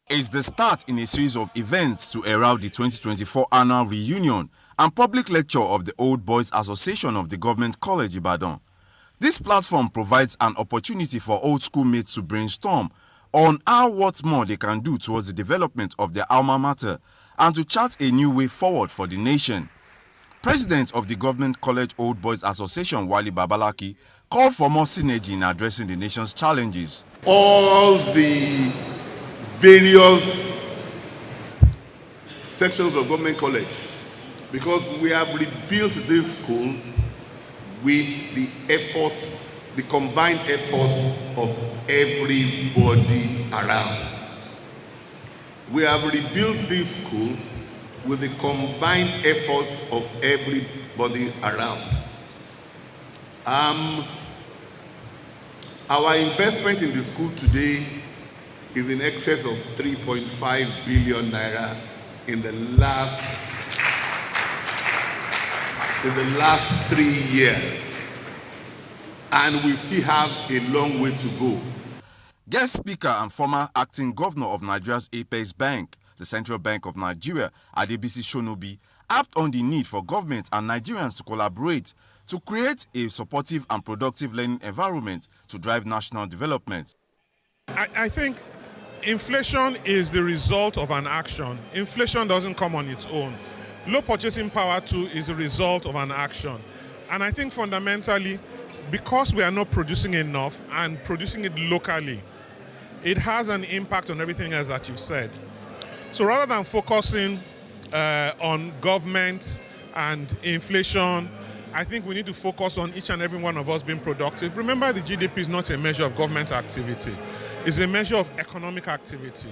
is the start in a series of events to herald the 2024 annual reunion and public lecture of the Old Boys Association of the Government College Ibadan. This platform provides an opportunity for old schoolmates to brainstorm on what more they can do towards the development of their alma mater and to chart a new way forward for the nation. President of the Government College Old Boys Association, Wali Babalaki, called for more synergy in addressing the nation's challenges. All the various sections of Government College, because we have rebuilt this school with the effort, the combined effort of everybody around. We have rebuilt this school with the combined effort of everybody around. Our investment in the school today is in excess of 3.5 billion naira in the last 3 years. And we still have a long way to go. Guest speaker and former acting governor of Nigeria's Apex Bank, the Central Bank of Nigeria, Adebisi Shonobi, harped on the need for government and Nigerians to collaborate to create a supportive and productive learning environment to drive national development. I think inflation is the result of an action. Inflation doesn't come on its own. Low purchasing power too is a result of an action. And I think fundamentally, because we are not producing enough and producing it locally, it has an impact on everything else that you've said. So rather than focusing on government and inflation, I think we need to focus on each and every one of us being productive. Remember, the GDP is not a measure of government activity. It's a measure of economic activity.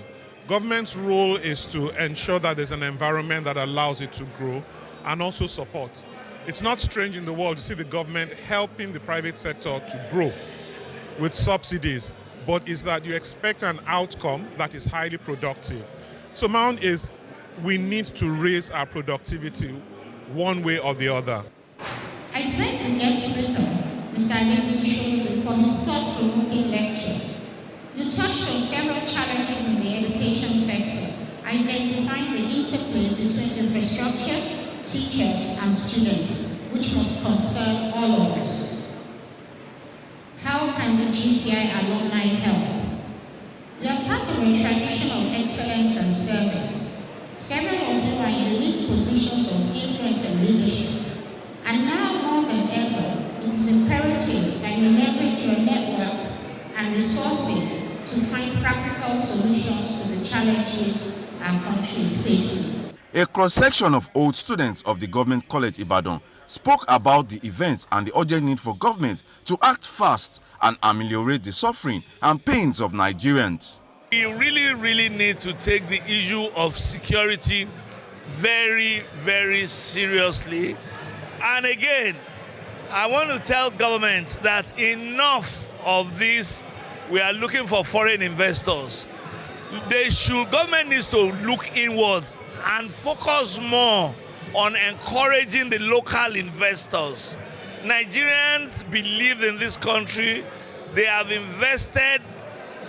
Government's role is to ensure that there's an environment that allows it to grow and also support. It's not strange in the world to see the government helping the private sector to grow with subsidies, but is that you expect an outcome that is highly productive. So mine is we need to raise our productivity one way or the other. I thank the guest speaker, Mr. Alumni, for his thought-provoking lecture. You touched on several challenges in the education sector, identifying the interplay between infrastructure, teachers, and students, which must concern all of us. How can the GCI alumni help? We are part of a tradition of excellence and service. Several of you are in unique positions of influence and leadership. And now more than ever, it is imperative that you leverage your network and resources to find practical solutions to the challenges our country is facing. A cross-section of old students of the Government College Ibadan spoke about the event and the urgent need for government to act fast and ameliorate the suffering and pains of Nigerians. We really need to take the issue of security very, very seriously. And again, I want to tell government that enough of this. We are looking for foreign investors. Government needs to look inwards and focus more on encouraging the local investors. Nigerians believe in this country. They have invested.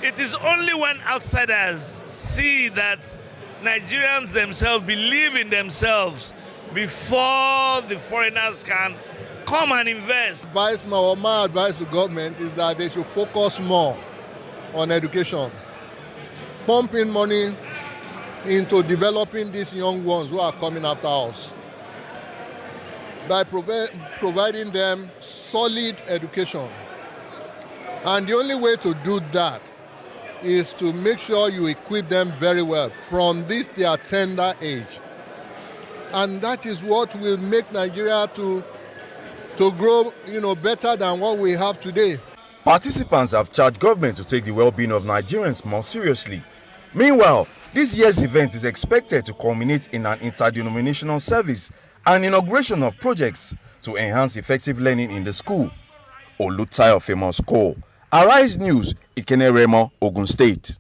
It is only when outsiders see that Nigerians themselves believe in themselves before the foreigners can come and invest. My advice to government is that they should focus more on education, pumping money into developing these young ones who are coming after us by providing them solid education. And the only way to do that is to make sure you equip them very well from their tender age. And that is what will make Nigeria to grow, better than what we have today. Participants have charged government to take the well-being of Nigerians more seriously. Meanwhile, this year's event is expected to culminate in an interdenominational service and inauguration of projects to enhance effective learning in the school. Olutayo Famous Call. Arise News, Ikene Remo, Ogun State.